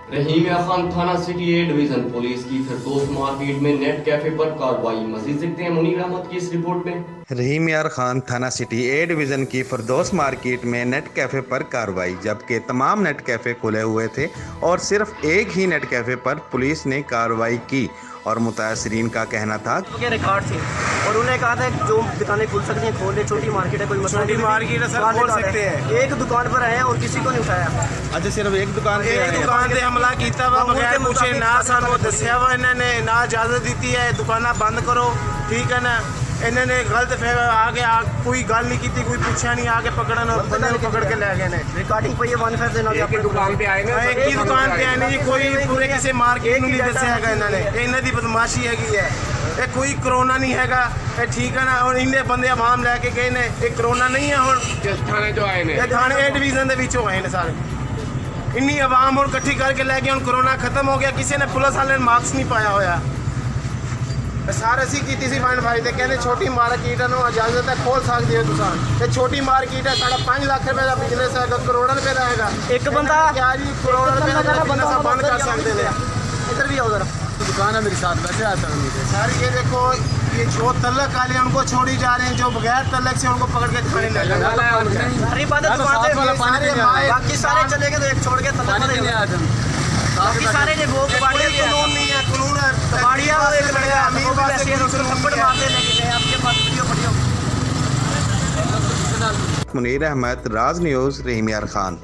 रहीम खान थाना city A division police की फिरदौस market में नेट कैफे पर कार्रवाई। मजीद देखते हैं मुनीर अहमद की इस रिपोर्ट में। रहीम यार खान थाना सिटी ए डिवीज़न की फिरदौस मार्केट में नेट कैफ़े पर कार्रवाई। जबकि तमाम नेट कैफ़े खुले हुए थे और सिर्फ एक ही नेट कैफ़े पर पुलिस ने कार्रवाई की और मुतासरीन का कहना था के रिकॉर्ड थे और उन्हें कहा था जो दुकानें खुल सकती हैं खोल ले, छोटी मार्केट है, कोई मसला नहीं, मार्केट है सर, खोल सकते हैं। एक दुकान पर आए और किसी को नहीं उठाया। अच्छा, सिर्फ एक दुकान ਤੇ ਹਮਲਾ ਕੀਤਾ ਵਾ ਬਗੈਰ ਪੁੱਛੇ ਨਾ ਸਾਨੂੰ ਦੱਸਿਆ ਵਾ ਇਹਨਾਂ ਨੇ, ਨਾ ਇਜਾਜ਼ਤ ਦਿੱਤੀ ਹੈ ਦੁਕਾਨਾਂ ਬੰਦ ਕਰੋ, ਠੀਕ ਹੈ ਨਾ। ਇਹਨਾਂ ਨੇ ਗਲਤ ਫਿਰ ਆ ਕੇ ਕੋਈ ਗੱਲ ਨਹੀਂ ਕੀਤੀ, ਕੋਈ ਪੁੱਛਿਆ ਨਹੀਂ, ਆ ਕੇ ਪਕੜਨ ਬੰਦੇ ਨੂੰ ਪਕੜ ਕੇ ਲੈ ਗਏ ਨੇ। रिकॉर्डिंग पे ये वन फिर देना ਇੱਕ ਦੁਕਾਨ ਤੇ ਆਏ ਨੇ ਜੀ, ਕੋਈ ਪੂਰੇ ਕਿਸੇ ਮਾਰਕੀਟ ਨੂੰ ਨਹੀਂ ਦੱਸਿਆ ਹੈਗਾ ਇਹਨਾਂ ਨੇ। ਇਹ ਇਹਨਾਂ ਦੀ ਬਦਮਾਸ਼ੀ ਹੈਗੀ ਹੈ। ਇਹ ਕੋਈ ਕਰੋਨਾ ਨਹੀਂ ਹੈਗਾ, ਇਹ ਠੀਕ ਹੈ ਨਾ। ਹੁਣ ਇੰਨੇ ਬੰਦੇ ਆਵਾਮ ਲੈ ਕੇ ਗਏ ਨੇ, ਇਹ ਕਰੋਨਾ ਨਹੀਂ ਹੈ। ਹੁਣ ਕਿਸ ਥਾਣੇ ਚੋਂ ਆਏ ਨੇ? ਇਹ ਥਾਣੇ ਏ ਡਿਵੀਜ਼ਨ ਦੇ ਵਿੱਚੋਂ ਆਏ ਨੇ ਸਾਰੇ। ਇੰਨੀ ਆਵਾਮ ਹੁਣ ਇਕੱਠੀ ਕਰਕੇ ਲੈ ਗਏ। ਹੁਣ ਕਰੋਨਾ ਖਤਮ ਹੋ ਗਿਆ, ਕਿਸੇ ਨੇ ਪੁਲਿਸ ਵਾਲੇ ਨੇ ਮਾਸਕ ਨਹੀਂ ਪਾਇਆ ਹੋਇਆ। ਸਾਰੇ ਅਸੀਂ ਕੀਤੀ ਸੀ ਫਾਈਨ ਫਾਈ ਤੇ ਕਹਿੰਦੇ ਛੋਟੀ ਮਾਰਕੀਟ ਨੂੰ ਇਜਾਜ਼ਤ ਹੈ, ਖੋਲ ਸਕਦੇ ਹੋ ਦੁਕਾਨ। ਇਹ ਛੋਟੀ ਮਾਰਕੀਟ ਹੈ, ਸਾਡਾ 5 ਲੱਖ ਰੁਪਏ ਦਾ ਬਿਜ਼ਨਸ ਹੈਗਾ, ਕਰੋੜਾਂ ਰੁਪਏ ਦਾ ਹੈਗਾ। एक बंदा ਕਿਆ ਜੀ ਕਰੋੜਾਂ ਰੁਪਏ ਦਾ ਬਿਜ਼ਨਸ ਆ ਬੰਦ ਕਰ ਸਕਦੇ ਨੇ। इधर भी आओ जरा। दुकान है मेरे साथ, वैसे आता हूँ नीचे। सर ये देखो, ये जो तल्लक वाले हैं उनको छोड़ी जा रहे हैं, जो बगैर तल्लक से उनको पकड़ के थाने ले जा रहे हैं। सारी बातें दुकान से बाकी सारे चले गए तो एक छोड़ के बाकी सारे ने वो कबाड़िया कानून नहीं है, कानून है कबाड़िया वो एक लड़का अमीर पास से उसको थप्पड़ मारने लेके गए। आपके पास वीडियो पड़ी हो। मुनीर अहमद, राज न्यूज़, रहीम यार खान।